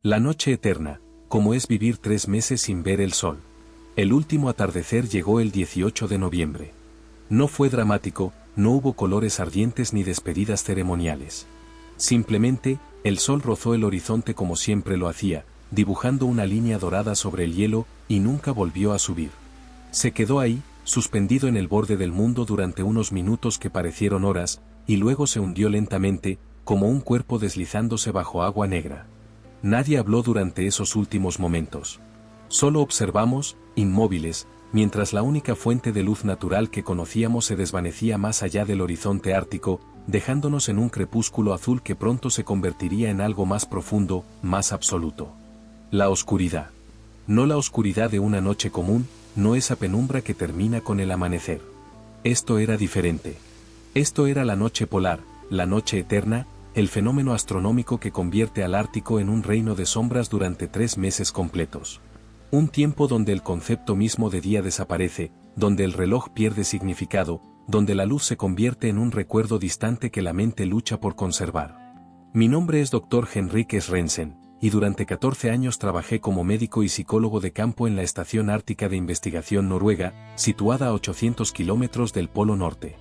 La noche eterna, como es vivir 3 meses sin ver el sol. El último atardecer llegó el 18 de noviembre. No fue dramático, no hubo colores ardientes ni despedidas ceremoniales. Simplemente, el sol rozó el horizonte como siempre lo hacía, dibujando una línea dorada sobre el hielo, y nunca volvió a subir. Se quedó ahí, suspendido en el borde del mundo durante unos minutos que parecieron horas, y luego se hundió lentamente, como un cuerpo deslizándose bajo agua negra. Nadie habló durante esos últimos momentos. Solo observamos, inmóviles, mientras la única fuente de luz natural que conocíamos se desvanecía más allá del horizonte ártico, dejándonos en un crepúsculo azul que pronto se convertiría en algo más profundo, más absoluto. La oscuridad. No la oscuridad de una noche común, no esa penumbra que termina con el amanecer. Esto era diferente. Esto era la noche polar, la noche eterna, el fenómeno astronómico que convierte al Ártico en un reino de sombras durante 3 meses completos. Un tiempo donde el concepto mismo de día desaparece, donde el reloj pierde significado, donde la luz se convierte en un recuerdo distante que la mente lucha por conservar. Mi nombre es Dr. Henrik Rensen, y durante 14 años trabajé como médico y psicólogo de campo en la Estación Ártica de Investigación Noruega, situada a 800 kilómetros del Polo Norte.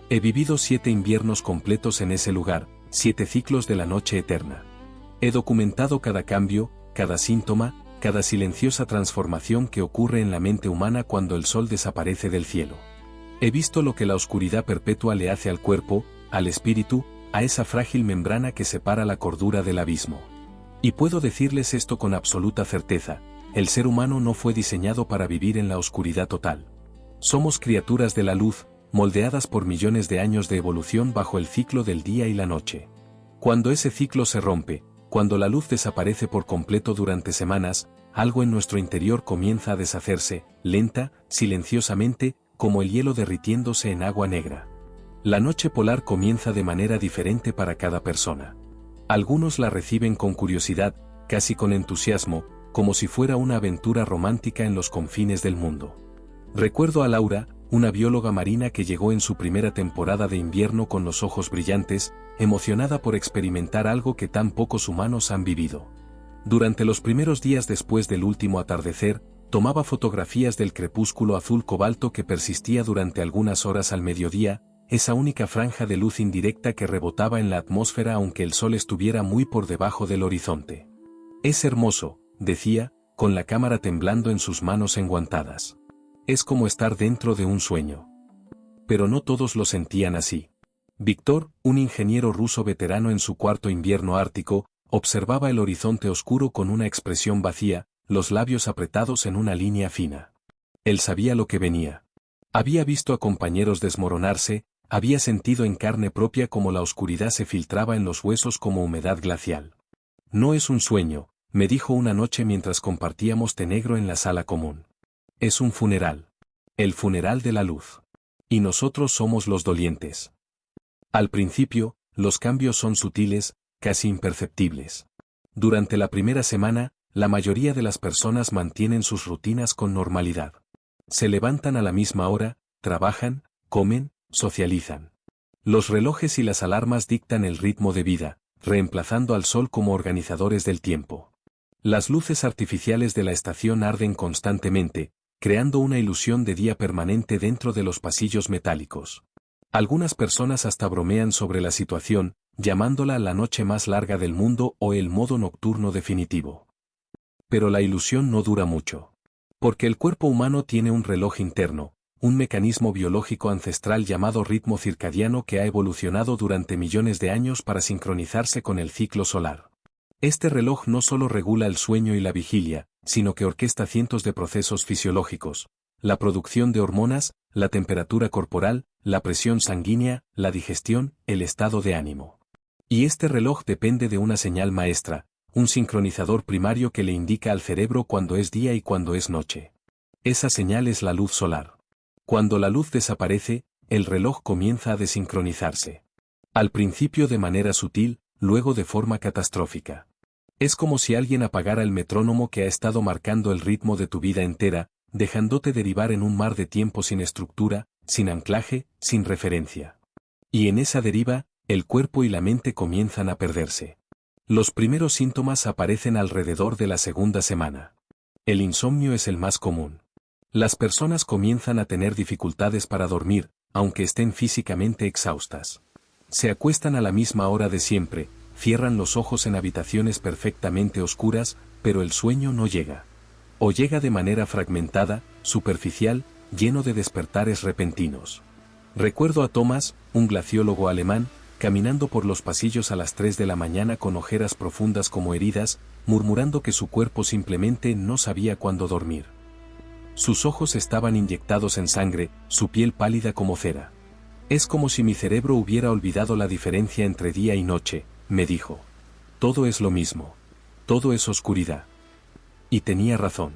He vivido 7 inviernos completos en ese lugar, 7 ciclos de la noche eterna. He documentado cada cambio, cada síntoma, cada silenciosa transformación que ocurre en la mente humana cuando el sol desaparece del cielo. He visto lo que la oscuridad perpetua le hace al cuerpo, al espíritu, a esa frágil membrana que separa la cordura del abismo. Y puedo decirles esto con absoluta certeza: el ser humano no fue diseñado para vivir en la oscuridad total. Somos criaturas de la luz, moldeadas por millones de años de evolución bajo el ciclo del día y la noche. Cuando ese ciclo se rompe, cuando la luz desaparece por completo durante semanas, algo en nuestro interior comienza a deshacerse, lenta, silenciosamente, como el hielo derritiéndose en agua negra. La noche polar comienza de manera diferente para cada persona. Algunos la reciben con curiosidad, casi con entusiasmo, como si fuera una aventura romántica en los confines del mundo. Recuerdo a Laura, una bióloga marina que llegó en su primera temporada de invierno con los ojos brillantes, emocionada por experimentar algo que tan pocos humanos han vivido. Durante los primeros días después del último atardecer, tomaba fotografías del crepúsculo azul cobalto que persistía durante algunas horas al mediodía, esa única franja de luz indirecta que rebotaba en la atmósfera aunque el sol estuviera muy por debajo del horizonte. Es hermoso, decía, con la cámara temblando en sus manos enguantadas. Es como estar dentro de un sueño. Pero no todos lo sentían así. Víctor, un ingeniero ruso veterano en su cuarto invierno ártico, observaba el horizonte oscuro con una expresión vacía, los labios apretados en una línea fina. Él sabía lo que venía. Había visto a compañeros desmoronarse, había sentido en carne propia cómo la oscuridad se filtraba en los huesos como humedad glacial. No es un sueño, me dijo una noche mientras compartíamos té negro en la sala común. Es un funeral. El funeral de la luz. Y nosotros somos los dolientes. Al principio, los cambios son sutiles, casi imperceptibles. Durante la primera semana, la mayoría de las personas mantienen sus rutinas con normalidad. Se levantan a la misma hora, trabajan, comen, socializan. Los relojes y las alarmas dictan el ritmo de vida, reemplazando al sol como organizadores del tiempo. Las luces artificiales de la estación arden constantemente, creando una ilusión de día permanente dentro de los pasillos metálicos. Algunas personas hasta bromean sobre la situación, llamándola la noche más larga del mundo o el modo nocturno definitivo. Pero la ilusión no dura mucho. Porque el cuerpo humano tiene un reloj interno, un mecanismo biológico ancestral llamado ritmo circadiano que ha evolucionado durante millones de años para sincronizarse con el ciclo solar. Este reloj no solo regula el sueño y la vigilia, sino que orquesta cientos de procesos fisiológicos: la producción de hormonas, la temperatura corporal, la presión sanguínea, la digestión, el estado de ánimo. Y este reloj depende de una señal maestra, un sincronizador primario que le indica al cerebro cuando es día y cuando es noche. Esa señal es la luz solar. Cuando la luz desaparece, el reloj comienza a desincronizarse. Al principio de manera sutil, luego de forma catastrófica. Es como si alguien apagara el metrónomo que ha estado marcando el ritmo de tu vida entera, dejándote derivar en un mar de tiempo sin estructura, sin anclaje, sin referencia. Y en esa deriva, el cuerpo y la mente comienzan a perderse. Los primeros síntomas aparecen alrededor de la segunda semana. El insomnio es el más común. Las personas comienzan a tener dificultades para dormir, aunque estén físicamente exhaustas. Se acuestan a la misma hora de siempre, cierran los ojos en habitaciones perfectamente oscuras, pero el sueño no llega. O llega de manera fragmentada, superficial, lleno de despertares repentinos. Recuerdo a Thomas, un glaciólogo alemán, caminando por los pasillos a las 3 de la mañana con ojeras profundas como heridas, murmurando que su cuerpo simplemente no sabía cuándo dormir. Sus ojos estaban inyectados en sangre, su piel pálida como cera. Es como si mi cerebro hubiera olvidado la diferencia entre día y noche, me dijo. Todo es lo mismo. Todo es oscuridad. Y tenía razón.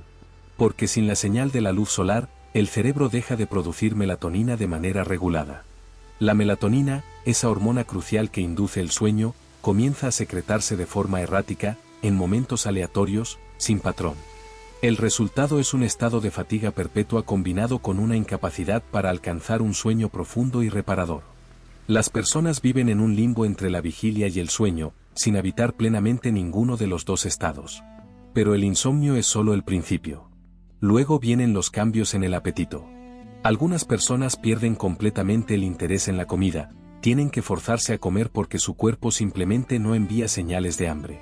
Porque sin la señal de la luz solar, el cerebro deja de producir melatonina de manera regulada. La melatonina, esa hormona crucial que induce el sueño, comienza a secretarse de forma errática, en momentos aleatorios, sin patrón. El resultado es un estado de fatiga perpetua combinado con una incapacidad para alcanzar un sueño profundo y reparador. Las personas viven en un limbo entre la vigilia y el sueño, sin habitar plenamente ninguno de los dos estados. Pero el insomnio es solo el principio. Luego vienen los cambios en el apetito. Algunas personas pierden completamente el interés en la comida, tienen que forzarse a comer porque su cuerpo simplemente no envía señales de hambre.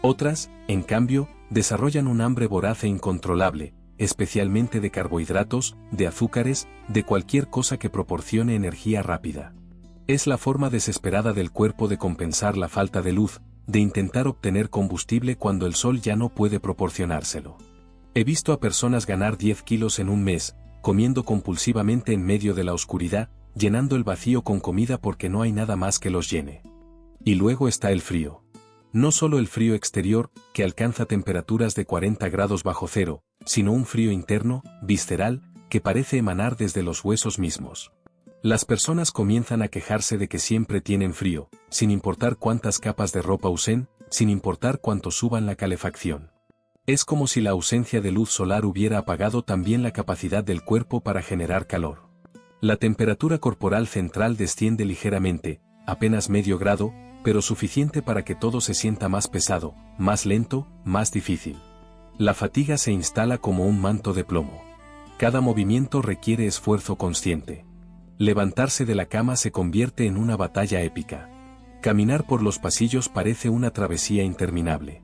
Otras, en cambio, desarrollan un hambre voraz e incontrolable, especialmente de carbohidratos, de azúcares, de cualquier cosa que proporcione energía rápida. Es la forma desesperada del cuerpo de compensar la falta de luz, de intentar obtener combustible cuando el sol ya no puede proporcionárselo. He visto a personas ganar 10 kilos en un mes, comiendo compulsivamente en medio de la oscuridad, llenando el vacío con comida porque no hay nada más que los llene. Y luego está el frío. No solo el frío exterior, que alcanza temperaturas de 40 grados bajo cero, sino un frío interno, visceral, que parece emanar desde los huesos mismos. Las personas comienzan a quejarse de que siempre tienen frío, sin importar cuántas capas de ropa usen, sin importar cuánto suban la calefacción. Es como si la ausencia de luz solar hubiera apagado también la capacidad del cuerpo para generar calor. La temperatura corporal central desciende ligeramente, apenas medio grado, pero suficiente para que todo se sienta más pesado, más lento, más difícil. La fatiga se instala como un manto de plomo. Cada movimiento requiere esfuerzo consciente. Levantarse de la cama se convierte en una batalla épica. Caminar por los pasillos parece una travesía interminable.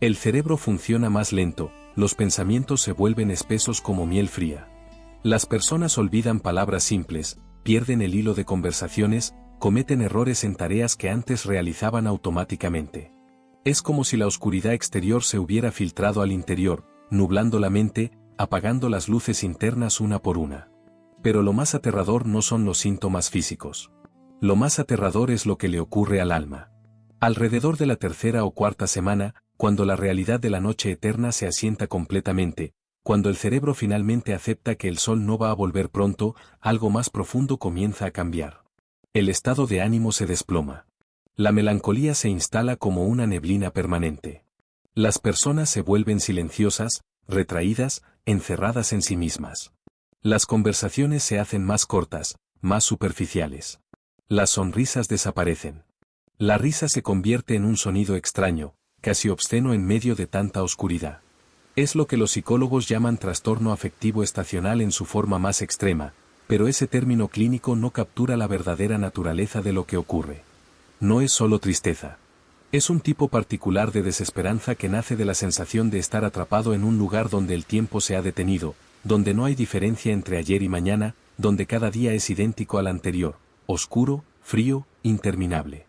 El cerebro funciona más lento, los pensamientos se vuelven espesos como miel fría. Las personas olvidan palabras simples, pierden el hilo de conversaciones, cometen errores en tareas que antes realizaban automáticamente. Es como si la oscuridad exterior se hubiera filtrado al interior, nublando la mente, apagando las luces internas una por una. Pero lo más aterrador no son los síntomas físicos. Lo más aterrador es lo que le ocurre al alma. Alrededor de la tercera o cuarta semana, cuando la realidad de la noche eterna se asienta completamente, cuando el cerebro finalmente acepta que el sol no va a volver pronto, algo más profundo comienza a cambiar. El estado de ánimo se desploma. La melancolía se instala como una neblina permanente. Las personas se vuelven silenciosas, retraídas, encerradas en sí mismas. Las conversaciones se hacen más cortas, más superficiales. Las sonrisas desaparecen. La risa se convierte en un sonido extraño, casi obsceno en medio de tanta oscuridad. Es lo que los psicólogos llaman trastorno afectivo estacional en su forma más extrema, pero ese término clínico no captura la verdadera naturaleza de lo que ocurre. No es solo tristeza. Es un tipo particular de desesperanza que nace de la sensación de estar atrapado en un lugar donde el tiempo se ha detenido, donde no hay diferencia entre ayer y mañana, donde cada día es idéntico al anterior, oscuro, frío, interminable.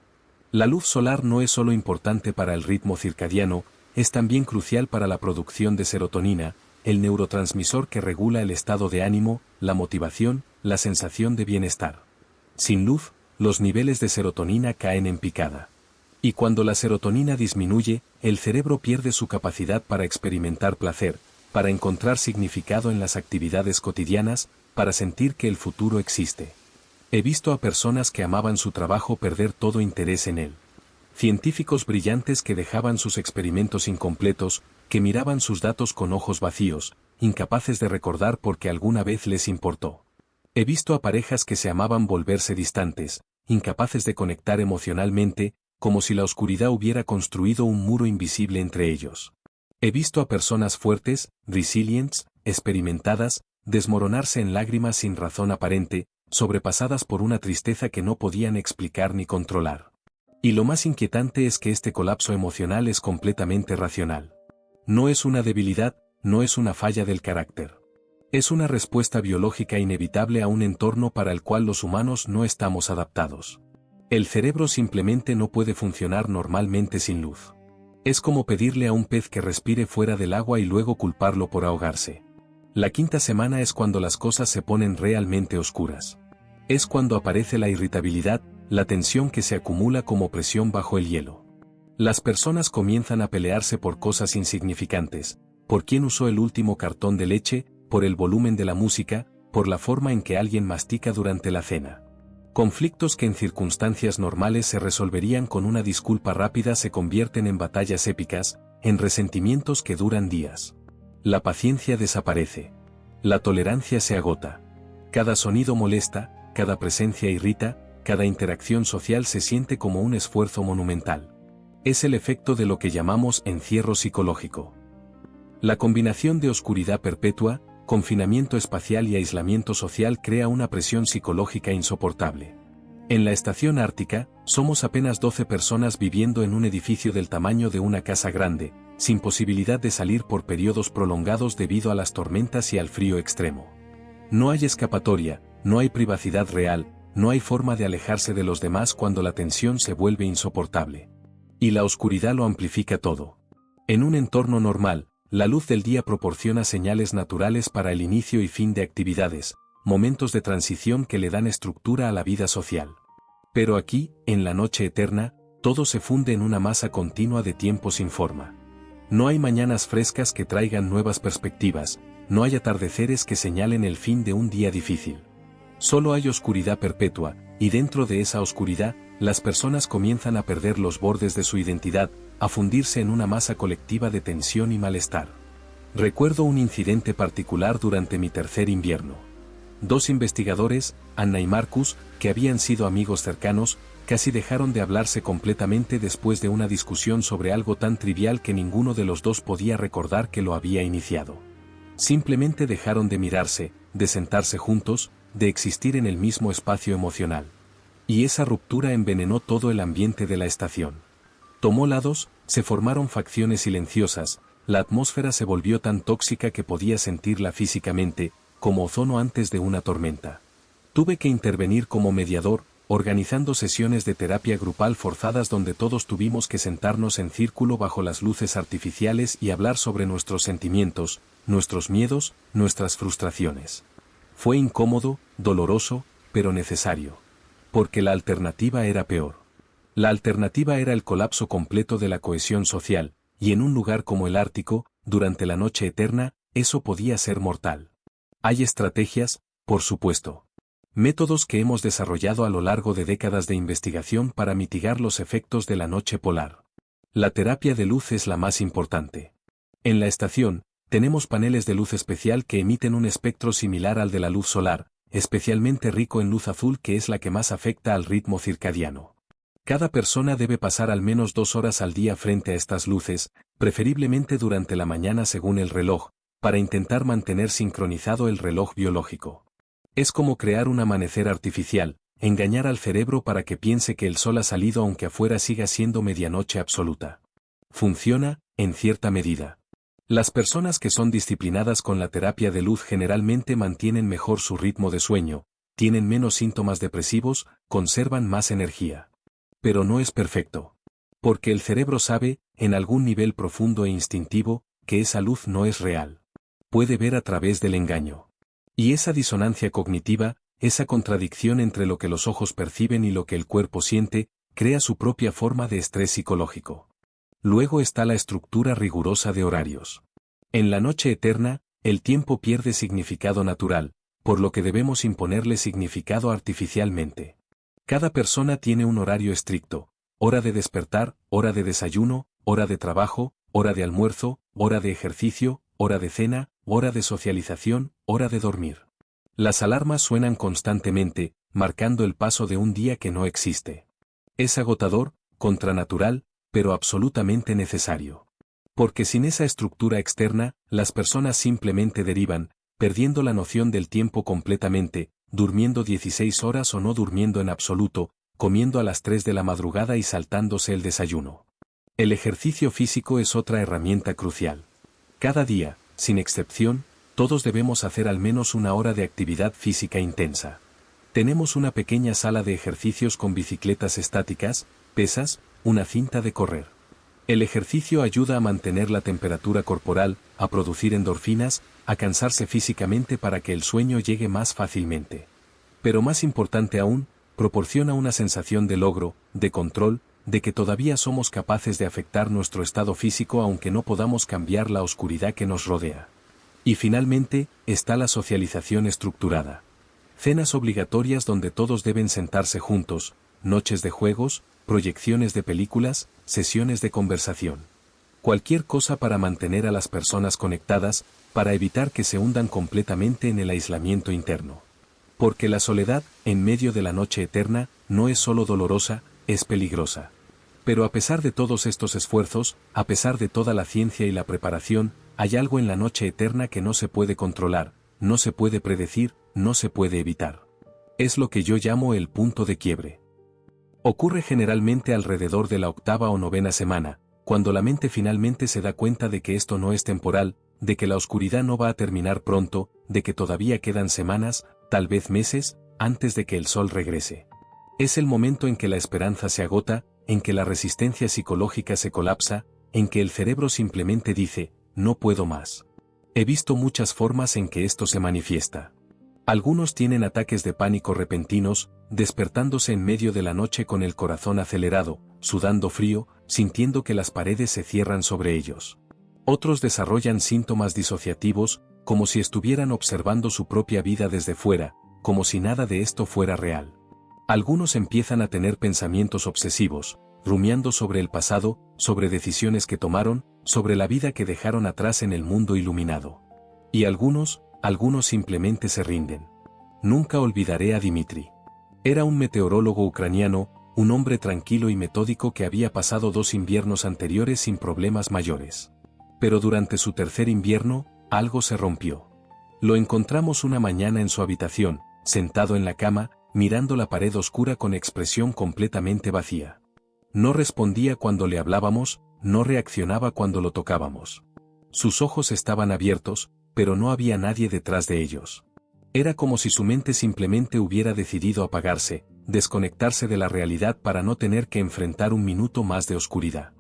La luz solar no es solo importante para el ritmo circadiano, es también crucial para la producción de serotonina, el neurotransmisor que regula el estado de ánimo, la motivación, la sensación de bienestar. Sin luz, los niveles de serotonina caen en picada. Y cuando la serotonina disminuye, el cerebro pierde su capacidad para experimentar placer, para encontrar significado en las actividades cotidianas, para sentir que el futuro existe. He visto a personas que amaban su trabajo perder todo interés en él. Científicos brillantes que dejaban sus experimentos incompletos, que miraban sus datos con ojos vacíos, incapaces de recordar porque alguna vez les importó. He visto a parejas que se amaban volverse distantes, incapaces de conectar emocionalmente, como si la oscuridad hubiera construido un muro invisible entre ellos. He visto a personas fuertes, resilientes, experimentadas, desmoronarse en lágrimas sin razón aparente, sobrepasadas por una tristeza que no podían explicar ni controlar. Y lo más inquietante es que este colapso emocional es completamente racional. No es una debilidad, no es una falla del carácter. Es una respuesta biológica inevitable a un entorno para el cual los humanos no estamos adaptados. El cerebro simplemente no puede funcionar normalmente sin luz. Es como pedirle a un pez que respire fuera del agua y luego culparlo por ahogarse. La quinta semana es cuando las cosas se ponen realmente oscuras. Es cuando aparece la irritabilidad, la tensión que se acumula como presión bajo el hielo. Las personas comienzan a pelearse por cosas insignificantes, por quién usó el último cartón de leche, por el volumen de la música, por la forma en que alguien mastica durante la cena. Conflictos que en circunstancias normales se resolverían con una disculpa rápida se convierten en batallas épicas, en resentimientos que duran días. La paciencia desaparece. La tolerancia se agota. Cada sonido molesta, cada presencia irrita, cada interacción social se siente como un esfuerzo monumental. Es el efecto de lo que llamamos encierro psicológico. La combinación de oscuridad perpetua, confinamiento espacial y aislamiento social crea una presión psicológica insoportable. En la estación ártica, somos apenas 12 personas viviendo en un edificio del tamaño de una casa grande, sin posibilidad de salir por periodos prolongados debido a las tormentas y al frío extremo. No hay escapatoria, no hay privacidad real, no hay forma de alejarse de los demás cuando la tensión se vuelve insoportable. Y la oscuridad lo amplifica todo. En un entorno normal, la luz del día proporciona señales naturales para el inicio y fin de actividades, momentos de transición que le dan estructura a la vida social. Pero aquí, en la noche eterna, todo se funde en una masa continua de tiempo sin forma. No hay mañanas frescas que traigan nuevas perspectivas, no hay atardeceres que señalen el fin de un día difícil. Solo hay oscuridad perpetua, y dentro de esa oscuridad, las personas comienzan a perder los bordes de su identidad, a fundirse en una masa colectiva de tensión y malestar. Recuerdo un incidente particular durante mi tercer invierno. 2 investigadores, Anna y Marcus, que habían sido amigos cercanos, casi dejaron de hablarse completamente después de una discusión sobre algo tan trivial que ninguno de los dos podía recordar que lo había iniciado. Simplemente dejaron de mirarse, de sentarse juntos, de existir en el mismo espacio emocional. Y esa ruptura envenenó todo el ambiente de la estación. Tomó lados, se formaron facciones silenciosas, la atmósfera se volvió tan tóxica que podía sentirla físicamente, como ozono antes de una tormenta. Tuve que intervenir como mediador, organizando sesiones de terapia grupal forzadas donde todos tuvimos que sentarnos en círculo bajo las luces artificiales y hablar sobre nuestros sentimientos, nuestros miedos, nuestras frustraciones. Fue incómodo, doloroso, pero necesario. Porque la alternativa era peor. La alternativa era el colapso completo de la cohesión social, y en un lugar como el Ártico, durante la noche eterna, eso podía ser mortal. Hay estrategias, por supuesto. Métodos que hemos desarrollado a lo largo de décadas de investigación para mitigar los efectos de la noche polar. La terapia de luz es la más importante. En la estación, tenemos paneles de luz especial que emiten un espectro similar al de la luz solar, especialmente rico en luz azul que es la que más afecta al ritmo circadiano. Cada persona debe pasar al menos 2 horas al día frente a estas luces, preferiblemente durante la mañana según el reloj, para intentar mantener sincronizado el reloj biológico. Es como crear un amanecer artificial, engañar al cerebro para que piense que el sol ha salido aunque afuera siga siendo medianoche absoluta. Funciona, en cierta medida. Las personas que son disciplinadas con la terapia de luz generalmente mantienen mejor su ritmo de sueño, tienen menos síntomas depresivos, conservan más energía. Pero no es perfecto. Porque el cerebro sabe, en algún nivel profundo e instintivo, que esa luz no es real. Puede ver a través del engaño. Y esa disonancia cognitiva, esa contradicción entre lo que los ojos perciben y lo que el cuerpo siente, crea su propia forma de estrés psicológico. Luego está la estructura rigurosa de horarios. En la noche eterna, el tiempo pierde significado natural, por lo que debemos imponerle significado artificialmente. Cada persona tiene un horario estricto: hora de despertar, hora de desayuno, hora de trabajo, hora de almuerzo, hora de ejercicio, hora de cena, hora de socialización, hora de dormir. Las alarmas suenan constantemente, marcando el paso de un día que no existe. Es agotador, contranatural, pero absolutamente necesario. Porque sin esa estructura externa, las personas simplemente derivan, perdiendo la noción del tiempo completamente, durmiendo 16 horas o no durmiendo en absoluto, comiendo a las 3 de la madrugada y saltándose el desayuno. El ejercicio físico es otra herramienta crucial. Cada día, sin excepción, todos debemos hacer al menos una hora de actividad física intensa. Tenemos una pequeña sala de ejercicios con bicicletas estáticas, pesas, una cinta de correr. El ejercicio ayuda a mantener la temperatura corporal, a producir endorfinas, a cansarse físicamente para que el sueño llegue más fácilmente. Pero más importante aún, proporciona una sensación de logro, de control, de que todavía somos capaces de afectar nuestro estado físico aunque no podamos cambiar la oscuridad que nos rodea. Y finalmente, está la socialización estructurada. Cenas obligatorias donde todos deben sentarse juntos, noches de juegos, proyecciones de películas, sesiones de conversación. Cualquier cosa para mantener a las personas conectadas, para evitar que se hundan completamente en el aislamiento interno. Porque la soledad, en medio de la noche eterna, no es solo dolorosa, es peligrosa. Pero a pesar de todos estos esfuerzos, a pesar de toda la ciencia y la preparación, hay algo en la noche eterna que no se puede controlar, no se puede predecir, no se puede evitar. Es lo que yo llamo el punto de quiebre. Ocurre generalmente alrededor de la 8ª o 9ª semana, cuando la mente finalmente se da cuenta de que esto no es temporal, de que la oscuridad no va a terminar pronto, de que todavía quedan semanas, tal vez meses, antes de que el sol regrese. Es el momento en que la esperanza se agota, en que la resistencia psicológica se colapsa, en que el cerebro simplemente dice, no puedo más. He visto muchas formas en que esto se manifiesta. Algunos tienen ataques de pánico repentinos, despertándose en medio de la noche con el corazón acelerado, sudando frío, sintiendo que las paredes se cierran sobre ellos. Otros desarrollan síntomas disociativos, como si estuvieran observando su propia vida desde fuera, como si nada de esto fuera real. Algunos empiezan a tener pensamientos obsesivos, rumiando sobre el pasado, sobre decisiones que tomaron, sobre la vida que dejaron atrás en el mundo iluminado. Y algunos simplemente se rinden. Nunca olvidaré a Dmitri. Era un meteorólogo ucraniano, un hombre tranquilo y metódico que había pasado 2 inviernos anteriores sin problemas mayores. Pero durante su tercer invierno, algo se rompió. Lo encontramos una mañana en su habitación, sentado en la cama, mirando la pared oscura con expresión completamente vacía. No respondía cuando le hablábamos, no reaccionaba cuando lo tocábamos. Sus ojos estaban abiertos, pero no había nadie detrás de ellos. Era como si su mente simplemente hubiera decidido apagarse, desconectarse de la realidad para no tener que enfrentar un minuto más de oscuridad.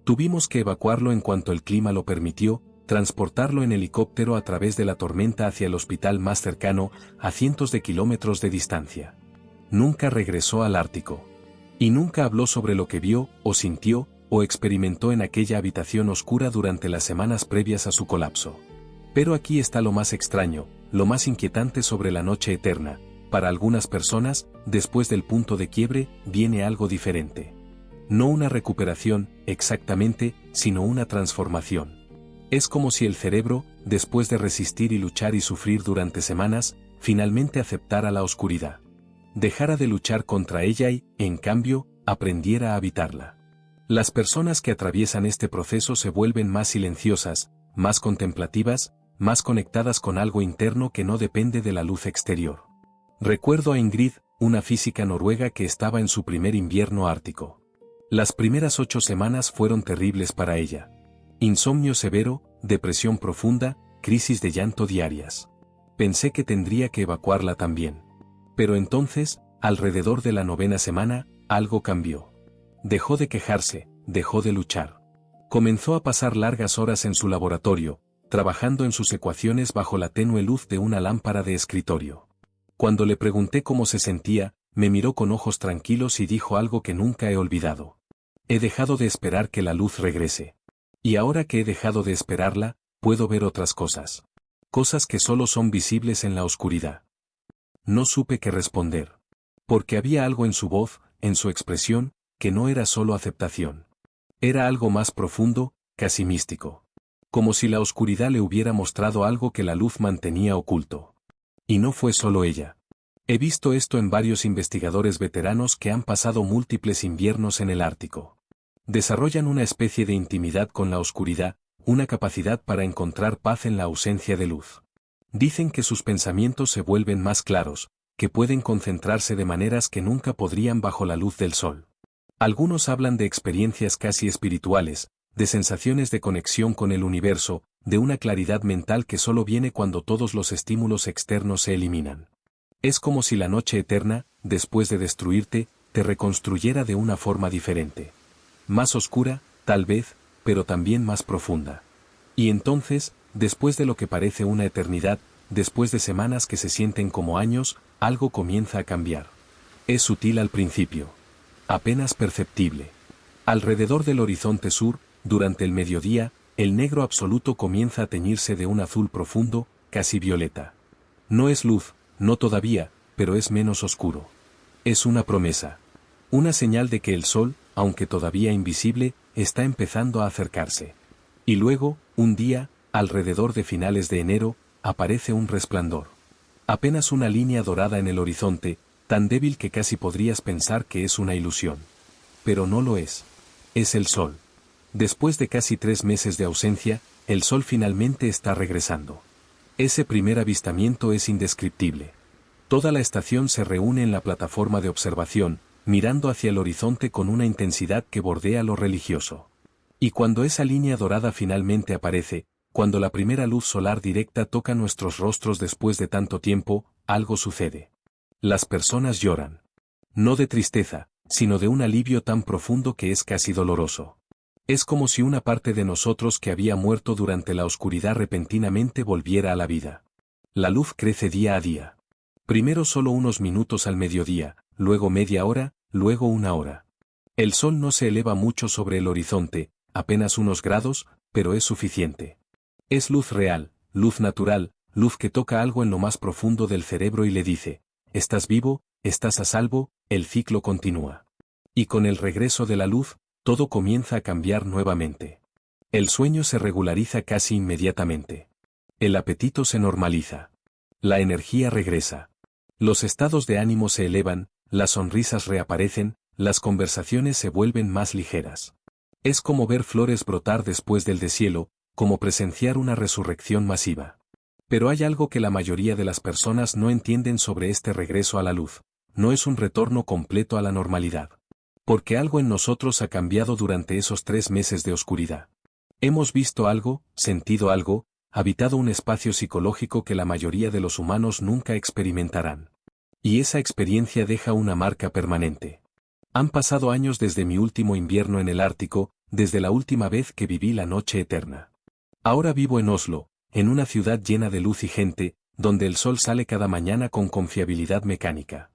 Tuvimos que evacuarlo en cuanto el clima lo permitió, transportarlo en helicóptero a través de la tormenta hacia el hospital más cercano, a cientos de kilómetros de distancia. Nunca regresó al Ártico. Y nunca habló sobre lo que vio, o sintió, o experimentó en aquella habitación oscura durante las semanas previas a su colapso. Pero aquí está lo más extraño, lo más inquietante sobre la noche eterna. Para algunas personas, después del punto de quiebre, viene algo diferente. No una recuperación, exactamente, sino una transformación. Es como si el cerebro, después de resistir y luchar y sufrir durante semanas, finalmente aceptara la oscuridad. Dejara de luchar contra ella y, en cambio, aprendiera a habitarla. Las personas que atraviesan este proceso se vuelven más silenciosas, más contemplativas, más conectadas con algo interno que no depende de la luz exterior. Recuerdo a Ingrid, una física noruega que estaba en su primer invierno ártico. Las primeras 8 semanas fueron terribles para ella. Insomnio severo, depresión profunda, crisis de llanto diarias. Pensé que tendría que evacuarla también. Pero entonces, alrededor de la 9ª semana, algo cambió. Dejó de quejarse, dejó de luchar. Comenzó a pasar largas horas en su laboratorio, trabajando en sus ecuaciones bajo la tenue luz de una lámpara de escritorio. Cuando le pregunté cómo se sentía, me miró con ojos tranquilos y dijo algo que nunca he olvidado. He dejado de esperar que la luz regrese. Y ahora que he dejado de esperarla, puedo ver otras cosas. Cosas que solo son visibles en la oscuridad. No supe qué responder. Porque había algo en su voz, en su expresión, que no era solo aceptación. Era algo más profundo, casi místico. Como si la oscuridad le hubiera mostrado algo que la luz mantenía oculto. Y no fue solo ella. He visto esto en varios investigadores veteranos que han pasado múltiples inviernos en el Ártico. Desarrollan una especie de intimidad con la oscuridad, una capacidad para encontrar paz en la ausencia de luz. Dicen que sus pensamientos se vuelven más claros, que pueden concentrarse de maneras que nunca podrían bajo la luz del sol. Algunos hablan de experiencias casi espirituales, de sensaciones de conexión con el universo, de una claridad mental que solo viene cuando todos los estímulos externos se eliminan. Es como si la noche eterna, después de destruirte, te reconstruyera de una forma diferente. Más oscura, tal vez, pero también más profunda. Y entonces, después de lo que parece una eternidad, después de semanas que se sienten como años, algo comienza a cambiar. Es sutil al principio. Apenas perceptible. Alrededor del horizonte sur, durante el mediodía, el negro absoluto comienza a teñirse de un azul profundo, casi violeta. No es luz, no todavía, pero es menos oscuro. Es una promesa. Una señal de que el sol, aunque todavía invisible, está empezando a acercarse. Y luego, un día, alrededor de finales de enero, aparece un resplandor. Apenas una línea dorada en el horizonte, tan débil que casi podrías pensar que es una ilusión. Pero no lo es. Es el sol. Después de casi 3 meses de ausencia, el sol finalmente está regresando. Ese primer avistamiento es indescriptible. Toda la estación se reúne en la plataforma de observación, mirando hacia el horizonte con una intensidad que bordea lo religioso. Y cuando esa línea dorada finalmente aparece, cuando la primera luz solar directa toca nuestros rostros después de tanto tiempo, algo sucede. Las personas lloran. No de tristeza, sino de un alivio tan profundo que es casi doloroso. Es como si una parte de nosotros que había muerto durante la oscuridad repentinamente volviera a la vida. La luz crece día a día. Primero solo unos minutos al mediodía, luego media hora, luego 1 hora. El sol no se eleva mucho sobre el horizonte, apenas unos grados, pero es suficiente. Es luz real, luz natural, luz que toca algo en lo más profundo del cerebro y le dice, estás vivo, estás a salvo, el ciclo continúa. Y con el regreso de la luz, todo comienza a cambiar nuevamente. El sueño se regulariza casi inmediatamente. El apetito se normaliza. La energía regresa. Los estados de ánimo se elevan, las sonrisas reaparecen, las conversaciones se vuelven más ligeras. Es como ver flores brotar después del deshielo, como presenciar una resurrección masiva. Pero hay algo que la mayoría de las personas no entienden sobre este regreso a la luz. No es un retorno completo a la normalidad. Porque algo en nosotros ha cambiado durante esos 3 meses de oscuridad. Hemos visto algo, sentido algo, habitado un espacio psicológico que la mayoría de los humanos nunca experimentarán. Y esa experiencia deja una marca permanente. Han pasado años desde mi último invierno en el Ártico, desde la última vez que viví la noche eterna. Ahora vivo en Oslo, en una ciudad llena de luz y gente, donde el sol sale cada mañana con confiabilidad mecánica.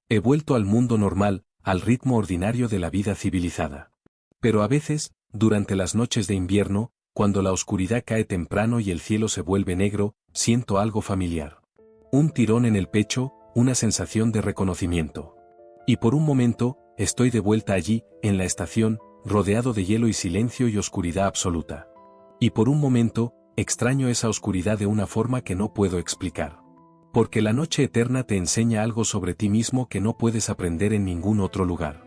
He vuelto al mundo normal, al ritmo ordinario de la vida civilizada. Pero a veces, durante las noches de invierno, cuando la oscuridad cae temprano y el cielo se vuelve negro, siento algo familiar. Un tirón en el pecho, una sensación de reconocimiento. Y por un momento, estoy de vuelta allí, en la estación, rodeado de hielo y silencio y oscuridad absoluta. Y por un momento, extraño esa oscuridad de una forma que no puedo explicar. Porque la noche eterna te enseña algo sobre ti mismo que no puedes aprender en ningún otro lugar.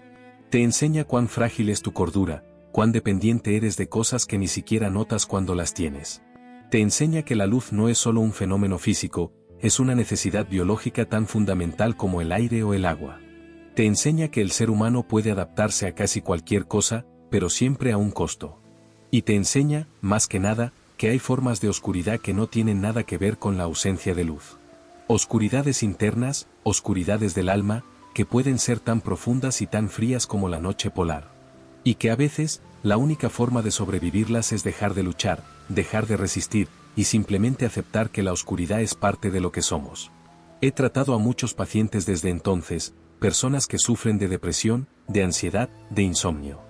Te enseña cuán frágil es tu cordura, cuán dependiente eres de cosas que ni siquiera notas cuando las tienes. Te enseña que la luz no es solo un fenómeno físico, es una necesidad biológica tan fundamental como el aire o el agua. Te enseña que el ser humano puede adaptarse a casi cualquier cosa, pero siempre a un costo. Y te enseña, más que nada, que hay formas de oscuridad que no tienen nada que ver con la ausencia de luz. Oscuridades internas, oscuridades del alma, que pueden ser tan profundas y tan frías como la noche polar. Y que a veces, la única forma de sobrevivirlas es dejar de luchar, dejar de resistir, y simplemente aceptar que la oscuridad es parte de lo que somos. He tratado a muchos pacientes desde entonces, personas que sufren de depresión, de ansiedad, de insomnio.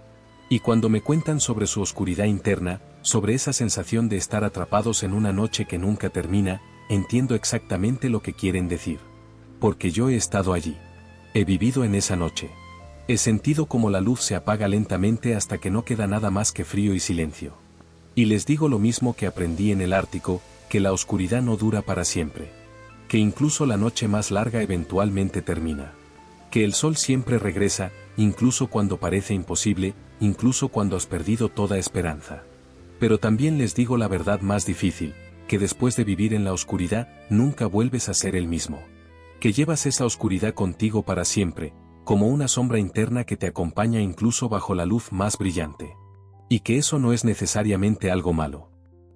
Y cuando me cuentan sobre su oscuridad interna, sobre esa sensación de estar atrapados en una noche que nunca termina, entiendo exactamente lo que quieren decir. Porque yo he estado allí. He vivido en esa noche. He sentido como la luz se apaga lentamente hasta que no queda nada más que frío y silencio. Y les digo lo mismo que aprendí en el Ártico, que la oscuridad no dura para siempre. Que incluso la noche más larga eventualmente termina. Que el sol siempre regresa, incluso cuando parece imposible, incluso cuando has perdido toda esperanza. Pero también les digo la verdad más difícil, que después de vivir en la oscuridad, nunca vuelves a ser el mismo. Que llevas esa oscuridad contigo para siempre, como una sombra interna que te acompaña incluso bajo la luz más brillante. Y que eso no es necesariamente algo malo.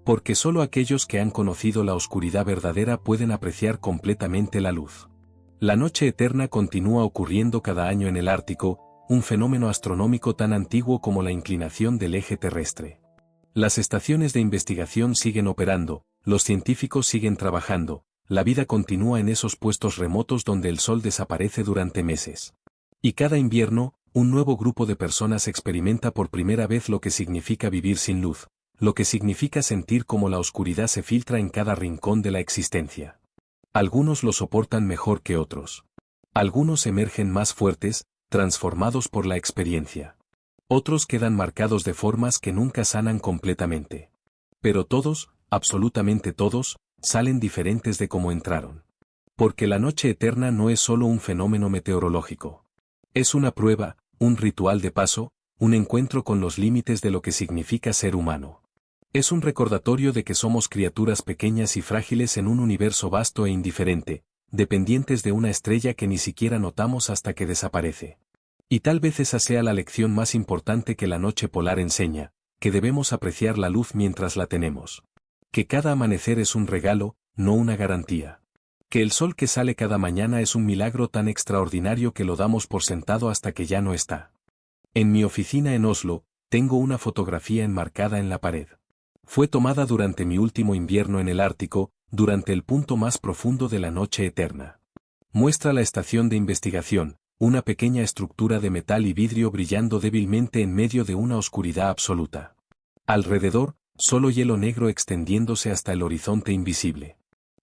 Porque solo aquellos que han conocido la oscuridad verdadera pueden apreciar completamente la luz. La noche eterna continúa ocurriendo cada año en el Ártico, un fenómeno astronómico tan antiguo como la inclinación del eje terrestre. Las estaciones de investigación siguen operando, los científicos siguen trabajando, la vida continúa en esos puestos remotos donde el sol desaparece durante meses. Y cada invierno, un nuevo grupo de personas experimenta por primera vez lo que significa vivir sin luz, lo que significa sentir cómo la oscuridad se filtra en cada rincón de la existencia. Algunos lo soportan mejor que otros. Algunos emergen más fuertes, transformados por la experiencia. Otros quedan marcados de formas que nunca sanan completamente. Pero todos, absolutamente todos, salen diferentes de cómo entraron. Porque la noche eterna no es solo un fenómeno meteorológico. Es una prueba, un ritual de paso, un encuentro con los límites de lo que significa ser humano. Es un recordatorio de que somos criaturas pequeñas y frágiles en un universo vasto e indiferente, dependientes de una estrella que ni siquiera notamos hasta que desaparece. Y tal vez esa sea la lección más importante que la noche polar enseña, que debemos apreciar la luz mientras la tenemos. Que cada amanecer es un regalo, no una garantía. Que el sol que sale cada mañana es un milagro tan extraordinario que lo damos por sentado hasta que ya no está. En mi oficina en Oslo, tengo una fotografía enmarcada en la pared. Fue tomada durante mi último invierno en el Ártico, durante el punto más profundo de la noche eterna. Muestra la estación de investigación, una pequeña estructura de metal y vidrio brillando débilmente en medio de una oscuridad absoluta. Alrededor, solo hielo negro extendiéndose hasta el horizonte invisible.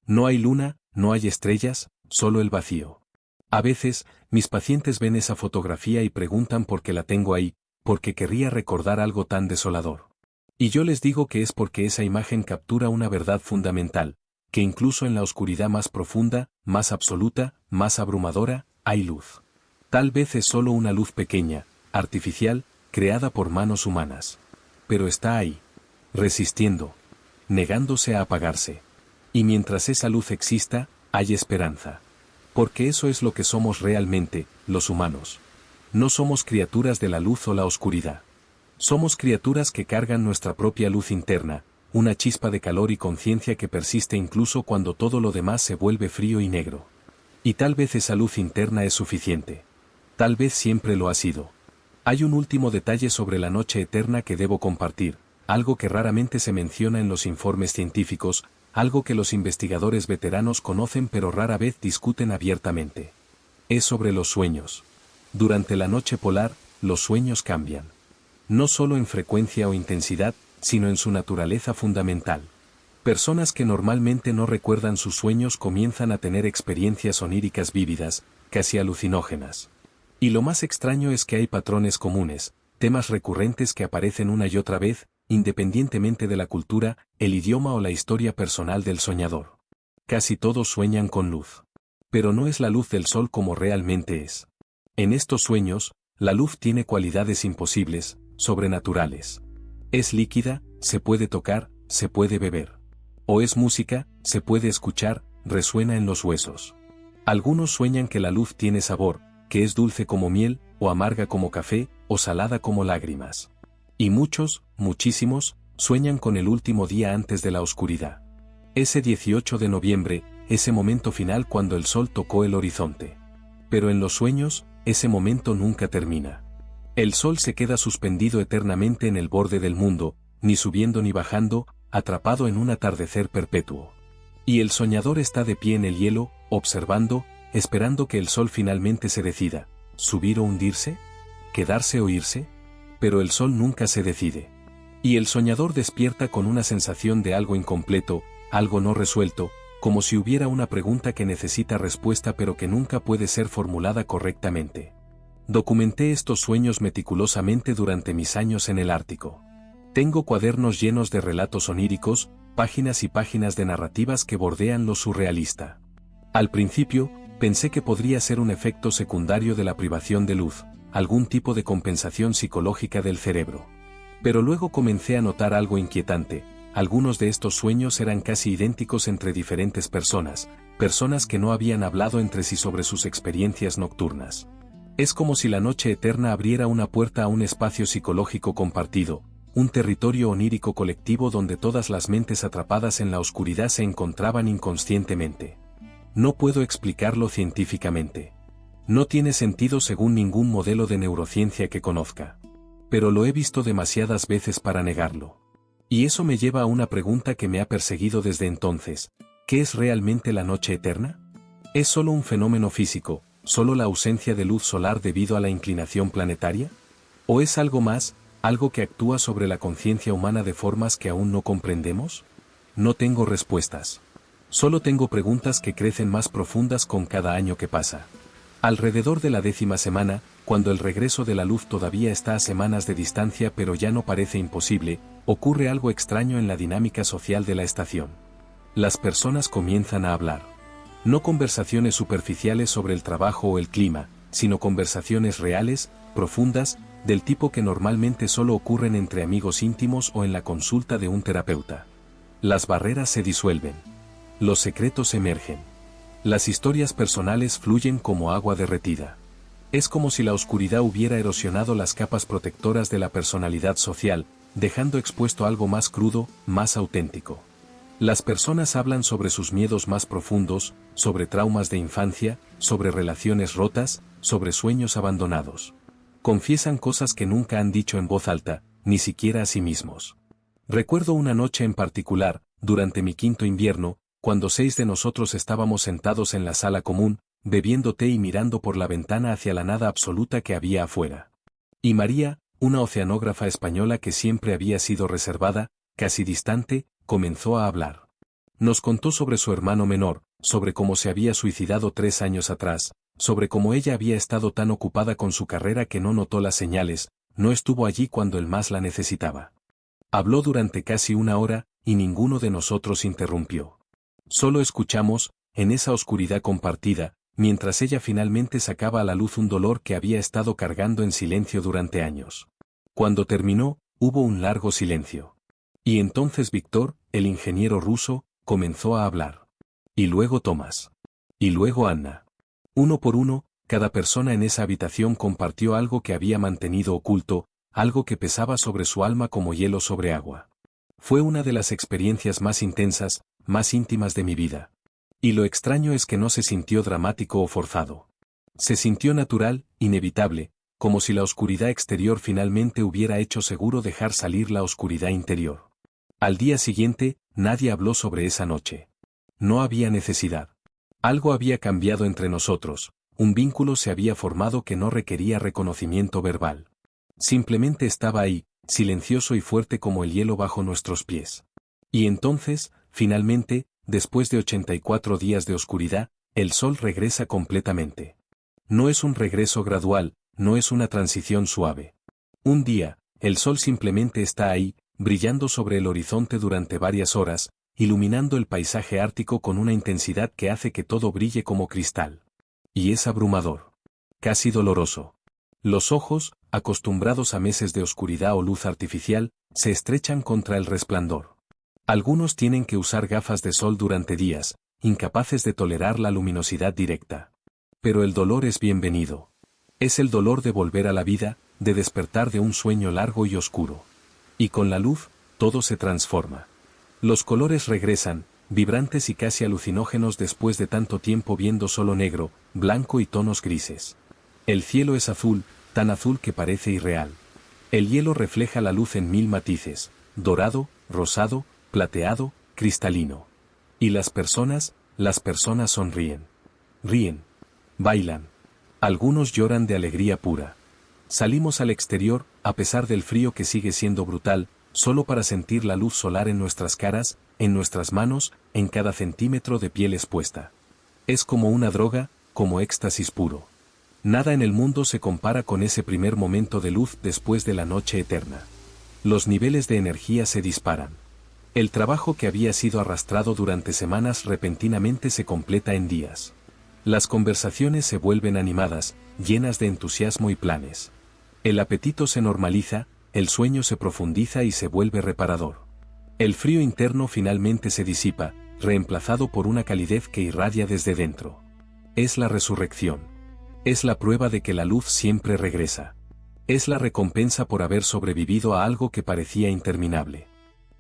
No hay luna, no hay estrellas, solo el vacío. A veces, mis pacientes ven esa fotografía y preguntan por qué la tengo ahí, porque querría recordar algo tan desolador. Y yo les digo que es porque esa imagen captura una verdad fundamental, que incluso en la oscuridad más profunda, más absoluta, más abrumadora, hay luz. Tal vez es solo una luz pequeña, artificial, creada por manos humanas. Pero está ahí, resistiendo, negándose a apagarse. Y mientras esa luz exista, hay esperanza. Porque eso es lo que somos realmente, los humanos. No somos criaturas de la luz o la oscuridad. Somos criaturas que cargan nuestra propia luz interna, una chispa de calor y conciencia que persiste incluso cuando todo lo demás se vuelve frío y negro. Y tal vez esa luz interna es suficiente. Tal vez siempre lo ha sido. Hay un último detalle sobre la noche eterna que debo compartir, algo que raramente se menciona en los informes científicos, algo que los investigadores veteranos conocen pero rara vez discuten abiertamente. Es sobre los sueños. Durante la noche polar, los sueños cambian. No solo en frecuencia o intensidad, sino en su naturaleza fundamental. Personas que normalmente no recuerdan sus sueños comienzan a tener experiencias oníricas vívidas, casi alucinógenas. Y lo más extraño es que hay patrones comunes, temas recurrentes que aparecen una y otra vez, independientemente de la cultura, el idioma o la historia personal del soñador. Casi todos sueñan con luz. Pero no es la luz del sol como realmente es. En estos sueños, la luz tiene cualidades imposibles, sobrenaturales. Es líquida, se puede tocar, se puede beber. O es música, se puede escuchar, resuena en los huesos. Algunos sueñan que la luz tiene sabor, que es dulce como miel, o amarga como café, o salada como lágrimas. Y muchos, muchísimos, sueñan con el último día antes de la oscuridad. Ese 18 de noviembre, ese momento final cuando el sol tocó el horizonte. Pero en los sueños, ese momento nunca termina. El sol se queda suspendido eternamente en el borde del mundo, ni subiendo ni bajando, atrapado en un atardecer perpetuo. Y el soñador está de pie en el hielo, observando, esperando que el sol finalmente se decida, ¿subir o hundirse? ¿Quedarse o irse? Pero el sol nunca se decide. Y el soñador despierta con una sensación de algo incompleto, algo no resuelto, como si hubiera una pregunta que necesita respuesta pero que nunca puede ser formulada correctamente. Documenté estos sueños meticulosamente durante mis años en el Ártico. Tengo cuadernos llenos de relatos oníricos, páginas y páginas de narrativas que bordean lo surrealista. Al principio, pensé que podría ser un efecto secundario de la privación de luz, algún tipo de compensación psicológica del cerebro. Pero luego comencé a notar algo inquietante. Algunos de estos sueños eran casi idénticos entre diferentes personas, personas que no habían hablado entre sí sobre sus experiencias nocturnas. Es como si la noche eterna abriera una puerta a un espacio psicológico compartido, un territorio onírico colectivo donde todas las mentes atrapadas en la oscuridad se encontraban inconscientemente. No puedo explicarlo científicamente. No tiene sentido según ningún modelo de neurociencia que conozca. Pero lo he visto demasiadas veces para negarlo. Y eso me lleva a una pregunta que me ha perseguido desde entonces. ¿Qué es realmente la noche eterna? ¿Es solo un fenómeno físico, solo la ausencia de luz solar debido a la inclinación planetaria? ¿O es algo más, algo que actúa sobre la conciencia humana de formas que aún no comprendemos? No tengo respuestas. Solo tengo preguntas que crecen más profundas con cada año que pasa. Alrededor de la 10ª semana, cuando el regreso de la luz todavía está a semanas de distancia pero ya no parece imposible, ocurre algo extraño en la dinámica social de la estación. Las personas comienzan a hablar. No conversaciones superficiales sobre el trabajo o el clima, sino conversaciones reales, profundas, del tipo que normalmente solo ocurren entre amigos íntimos o en la consulta de un terapeuta. Las barreras se disuelven. Los secretos emergen. Las historias personales fluyen como agua derretida. Es como si la oscuridad hubiera erosionado las capas protectoras de la personalidad social, dejando expuesto algo más crudo, más auténtico. Las personas hablan sobre sus miedos más profundos, sobre traumas de infancia, sobre relaciones rotas, sobre sueños abandonados. Confiesan cosas que nunca han dicho en voz alta, ni siquiera a sí mismos. Recuerdo una noche en particular, durante mi 5º invierno, cuando 6 de nosotros estábamos sentados en la sala común, bebiendo té y mirando por la ventana hacia la nada absoluta que había afuera. Y María, una oceanógrafa española que siempre había sido reservada, casi distante, comenzó a hablar. Nos contó sobre su hermano menor, sobre cómo se había suicidado 3 años atrás, sobre cómo ella había estado tan ocupada con su carrera que no notó las señales, no estuvo allí cuando él más la necesitaba. Habló durante casi 1 hora, y ninguno de nosotros interrumpió. Solo escuchamos, en esa oscuridad compartida, mientras ella finalmente sacaba a la luz un dolor que había estado cargando en silencio durante años. Cuando terminó, hubo un largo silencio. Y entonces Víctor, el ingeniero ruso, comenzó a hablar. Y luego Tomás. Y luego Anna. Uno por uno, cada persona en esa habitación compartió algo que había mantenido oculto, algo que pesaba sobre su alma como hielo sobre agua. Fue una de las experiencias más intensas, más íntimas de mi vida. Y lo extraño es que no se sintió dramático o forzado. Se sintió natural, inevitable, como si la oscuridad exterior finalmente hubiera hecho seguro dejar salir la oscuridad interior. Al día siguiente, nadie habló sobre esa noche. No había necesidad. Algo había cambiado entre nosotros, un vínculo se había formado que no requería reconocimiento verbal. Simplemente estaba ahí, silencioso y fuerte como el hielo bajo nuestros pies. Y entonces, finalmente, después de 84 días de oscuridad, el sol regresa completamente. No es un regreso gradual, no es una transición suave. Un día, el sol simplemente está ahí, brillando sobre el horizonte durante varias horas, iluminando el paisaje ártico con una intensidad que hace que todo brille como cristal. Y es abrumador. Casi doloroso. Los ojos, acostumbrados a meses de oscuridad o luz artificial, se estrechan contra el resplandor. Algunos tienen que usar gafas de sol durante días, incapaces de tolerar la luminosidad directa. Pero el dolor es bienvenido. Es el dolor de volver a la vida, de despertar de un sueño largo y oscuro. Y con la luz, todo se transforma. Los colores regresan, vibrantes y casi alucinógenos después de tanto tiempo viendo solo negro, blanco y tonos grises. El cielo es azul, tan azul que parece irreal. El hielo refleja la luz en 1000 matices, dorado, rosado, plateado, cristalino. Y las personas sonríen. Ríen. Bailan. Algunos lloran de alegría pura. Salimos al exterior, a pesar del frío que sigue siendo brutal, solo para sentir la luz solar en nuestras caras, en nuestras manos, en cada centímetro de piel expuesta. Es como una droga, como éxtasis puro. Nada en el mundo se compara con ese primer momento de luz después de la noche eterna. Los niveles de energía se disparan. El trabajo que había sido arrastrado durante semanas repentinamente se completa en días. Las conversaciones se vuelven animadas, llenas de entusiasmo y planes. El apetito se normaliza, el sueño se profundiza y se vuelve reparador. El frío interno finalmente se disipa, reemplazado por una calidez que irradia desde dentro. Es la resurrección. Es la prueba de que la luz siempre regresa. Es la recompensa por haber sobrevivido a algo que parecía interminable.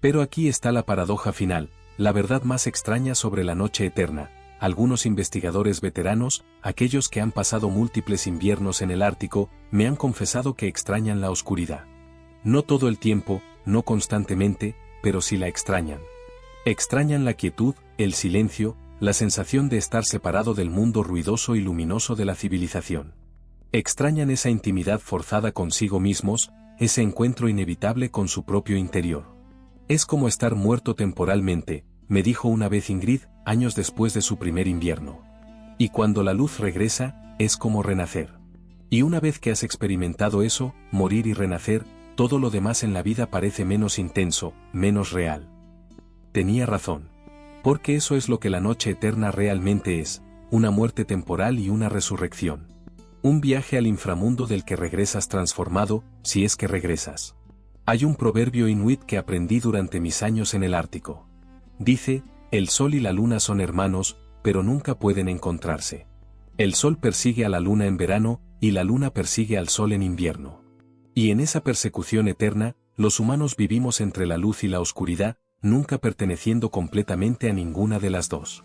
Pero aquí está la paradoja final, la verdad más extraña sobre la noche eterna. Algunos investigadores veteranos, aquellos que han pasado múltiples inviernos en el Ártico, me han confesado que extrañan la oscuridad. No todo el tiempo, no constantemente, pero sí la extrañan. Extrañan la quietud, el silencio, la sensación de estar separado del mundo ruidoso y luminoso de la civilización. Extrañan esa intimidad forzada consigo mismos, ese encuentro inevitable con su propio interior. Es como estar muerto temporalmente, me dijo una vez Ingrid, años después de su primer invierno. Y cuando la luz regresa, es como renacer. Y una vez que has experimentado eso, morir y renacer, todo lo demás en la vida parece menos intenso, menos real. Tenía razón. Porque eso es lo que la noche eterna realmente es, una muerte temporal y una resurrección. Un viaje al inframundo del que regresas transformado, si es que regresas. Hay un proverbio inuit que aprendí durante mis años en el Ártico. Dice, el sol y la luna son hermanos, pero nunca pueden encontrarse. El sol persigue a la luna en verano, y la luna persigue al sol en invierno. Y en esa persecución eterna, los humanos vivimos entre la luz y la oscuridad, nunca perteneciendo completamente a ninguna de las dos.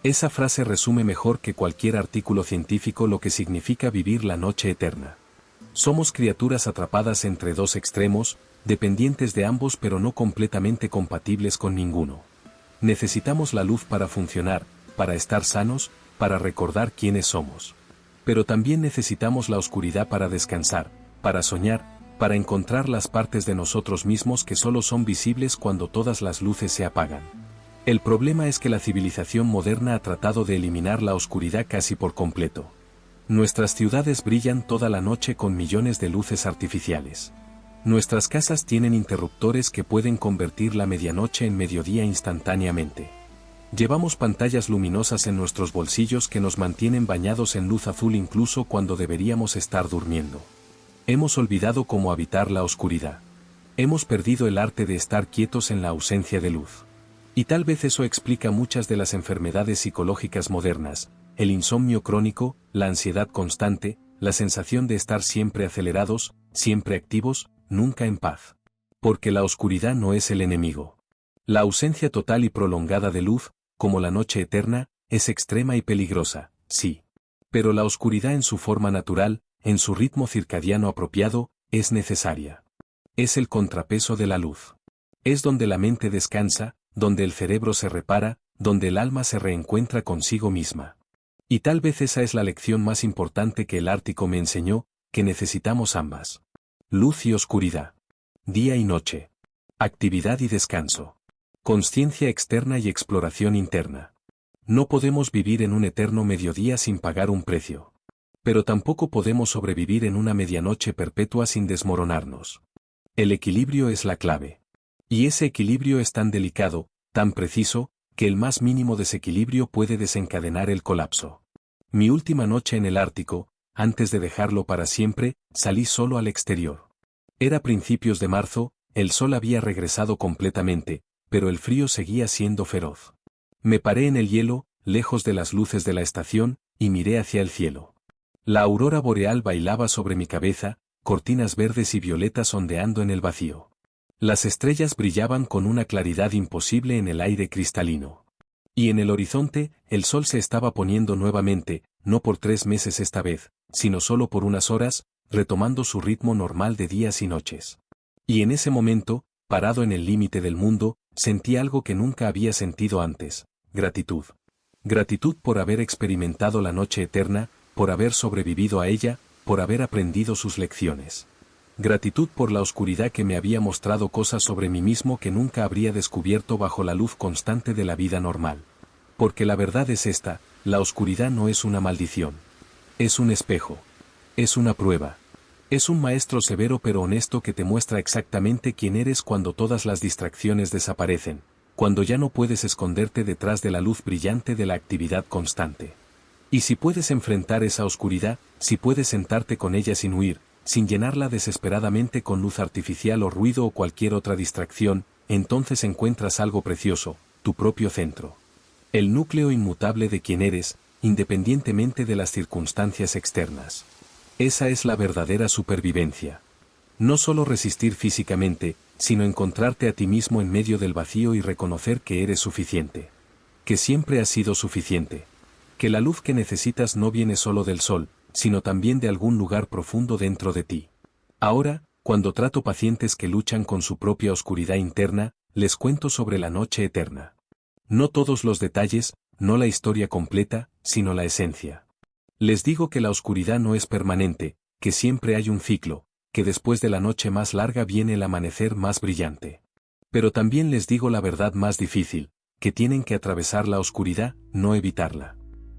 Esa frase resume mejor que cualquier artículo científico lo que significa vivir la noche eterna. Somos criaturas atrapadas entre dos extremos, dependientes de ambos pero no completamente compatibles con ninguno. Necesitamos la luz para funcionar, para estar sanos, para recordar quiénes somos. Pero también necesitamos la oscuridad para descansar, para soñar, para encontrar las partes de nosotros mismos que solo son visibles cuando todas las luces se apagan. El problema es que la civilización moderna ha tratado de eliminar la oscuridad casi por completo. Nuestras ciudades brillan toda la noche con millones de luces artificiales. Nuestras casas tienen interruptores que pueden convertir la medianoche en mediodía instantáneamente. Llevamos pantallas luminosas en nuestros bolsillos que nos mantienen bañados en luz azul incluso cuando deberíamos estar durmiendo. Hemos olvidado cómo habitar la oscuridad. Hemos perdido el arte de estar quietos en la ausencia de luz. Y tal vez eso explica muchas de las enfermedades psicológicas modernas, el insomnio crónico, la ansiedad constante, la sensación de estar siempre acelerados, siempre activos, nunca en paz. Porque la oscuridad no es el enemigo. La ausencia total y prolongada de luz, como la noche eterna, es extrema y peligrosa, sí. Pero la oscuridad en su forma natural, en su ritmo circadiano apropiado, es necesaria. Es el contrapeso de la luz. Es donde la mente descansa, donde el cerebro se repara, donde el alma se reencuentra consigo misma. Y tal vez esa es la lección más importante que el Ártico me enseñó, que necesitamos ambas. Luz y oscuridad. Día y noche. Actividad y descanso. Consciencia externa y exploración interna. No podemos vivir en un eterno mediodía sin pagar un precio. Pero tampoco podemos sobrevivir en una medianoche perpetua sin desmoronarnos. El equilibrio es la clave. Y ese equilibrio es tan delicado, tan preciso, que el más mínimo desequilibrio puede desencadenar el colapso. Mi última noche en el Ártico, antes de dejarlo para siempre, salí solo al exterior. Era principios de marzo, el sol había regresado completamente, pero el frío seguía siendo feroz. Me paré en el hielo, lejos de las luces de la estación, y miré hacia el cielo. La aurora boreal bailaba sobre mi cabeza, cortinas verdes y violetas ondeando en el vacío. Las estrellas brillaban con una claridad imposible en el aire cristalino. Y en el horizonte, el sol se estaba poniendo nuevamente, no por 3 meses esta vez, sino solo por unas horas, retomando su ritmo normal de días y noches. Y en ese momento, parado en el límite del mundo, sentí algo que nunca había sentido antes: gratitud. Gratitud por haber experimentado la noche eterna, por haber sobrevivido a ella, por haber aprendido sus lecciones. Gratitud por la oscuridad que me había mostrado cosas sobre mí mismo que nunca habría descubierto bajo la luz constante de la vida normal. Porque la verdad es esta: la oscuridad no es una maldición. Es un espejo. Es una prueba. Es un maestro severo pero honesto que te muestra exactamente quién eres cuando todas las distracciones desaparecen, cuando ya no puedes esconderte detrás de la luz brillante de la actividad constante. Y si puedes enfrentar esa oscuridad, si puedes sentarte con ella sin huir, sin llenarla desesperadamente con luz artificial o ruido o cualquier otra distracción, entonces encuentras algo precioso, tu propio centro. El núcleo inmutable de quien eres, independientemente de las circunstancias externas. Esa es la verdadera supervivencia. No solo resistir físicamente, sino encontrarte a ti mismo en medio del vacío y reconocer que eres suficiente. Que siempre has sido suficiente. Que la luz que necesitas no viene solo del sol, sino también de algún lugar profundo dentro de ti. Ahora, cuando trato pacientes que luchan con su propia oscuridad interna, les cuento sobre la noche eterna. No todos los detalles, no la historia completa, sino la esencia. Les digo que la oscuridad no es permanente, que siempre hay un ciclo, que después de la noche más larga viene el amanecer más brillante. Pero también les digo la verdad más difícil, que tienen que atravesar la oscuridad, no evitarla.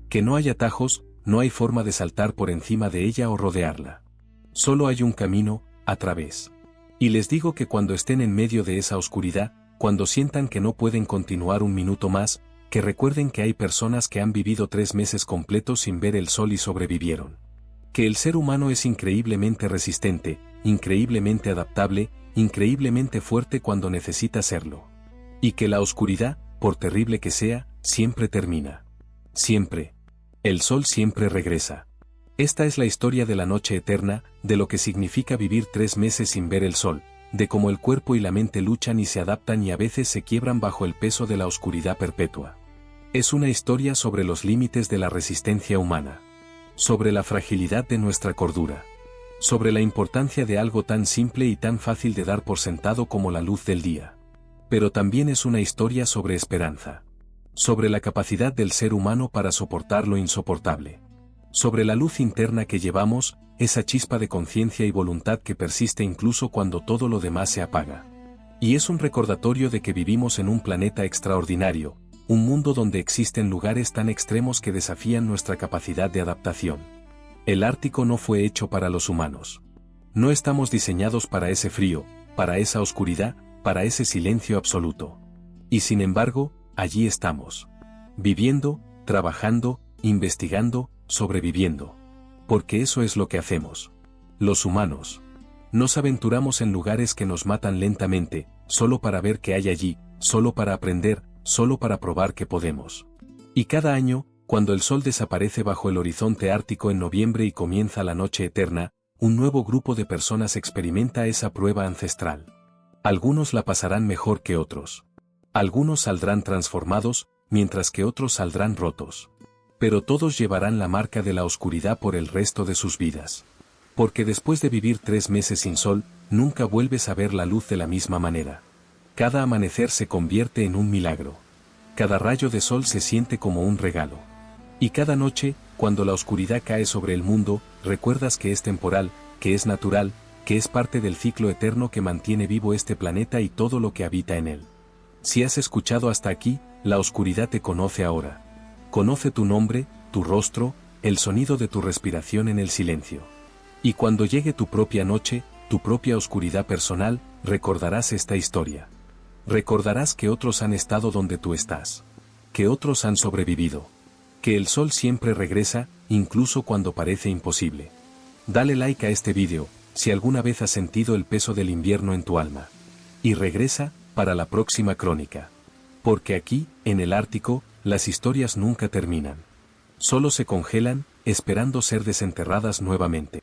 Que no hay atajos, no hay forma de saltar por encima de ella o rodearla. Solo hay un camino, a través. Y les digo que cuando estén en medio de esa oscuridad, cuando sientan que no pueden continuar un minuto más, que recuerden que hay personas que han vivido 3 meses completos sin ver el sol y sobrevivieron. Que el ser humano es increíblemente resistente, increíblemente adaptable, increíblemente fuerte cuando necesita serlo. Y que la oscuridad, por terrible que sea, siempre termina. Siempre. El sol siempre regresa. Esta es la historia de la noche eterna, de lo que significa vivir 3 meses sin ver el sol, de cómo el cuerpo y la mente luchan y se adaptan y a veces se quiebran bajo el peso de la oscuridad perpetua. Es una historia sobre los límites de la resistencia humana. Sobre la fragilidad de nuestra cordura. Sobre la importancia de algo tan simple y tan fácil de dar por sentado como la luz del día. Pero también es una historia sobre esperanza. Sobre la capacidad del ser humano para soportar lo insoportable. Sobre la luz interna que llevamos, esa chispa de conciencia y voluntad que persiste incluso cuando todo lo demás se apaga. Y es un recordatorio de que vivimos en un planeta extraordinario, un mundo donde existen lugares tan extremos que desafían nuestra capacidad de adaptación. El Ártico no fue hecho para los humanos. No estamos diseñados para ese frío, para esa oscuridad, para ese silencio absoluto. Y sin embargo, allí estamos. Viviendo, trabajando, investigando, sobreviviendo. Porque eso es lo que hacemos. Los humanos. Nos aventuramos en lugares que nos matan lentamente, solo para ver qué hay allí, solo para aprender, solo para probar que podemos. Y cada año, cuando el sol desaparece bajo el horizonte ártico en noviembre y comienza la noche eterna, un nuevo grupo de personas experimenta esa prueba ancestral. Algunos la pasarán mejor que otros. Algunos saldrán transformados, mientras que otros saldrán rotos. Pero todos llevarán la marca de la oscuridad por el resto de sus vidas. Porque después de vivir 3 meses sin sol, nunca vuelves a ver la luz de la misma manera. Cada amanecer se convierte en un milagro. Cada rayo de sol se siente como un regalo. Y cada noche, cuando la oscuridad cae sobre el mundo, recuerdas que es temporal, que es natural, que es parte del ciclo eterno que mantiene vivo este planeta y todo lo que habita en él. Si has escuchado hasta aquí, la oscuridad te conoce ahora. Conoce tu nombre, tu rostro, el sonido de tu respiración en el silencio. Y cuando llegue tu propia noche, tu propia oscuridad personal, recordarás esta historia. Recordarás que otros han estado donde tú estás. Que otros han sobrevivido. Que el sol siempre regresa, incluso cuando parece imposible. Dale like a este vídeo, si alguna vez has sentido el peso del invierno en tu alma. Y regresa, para la próxima crónica. Porque aquí, en el Ártico, las historias nunca terminan. Solo se congelan, esperando ser desenterradas nuevamente.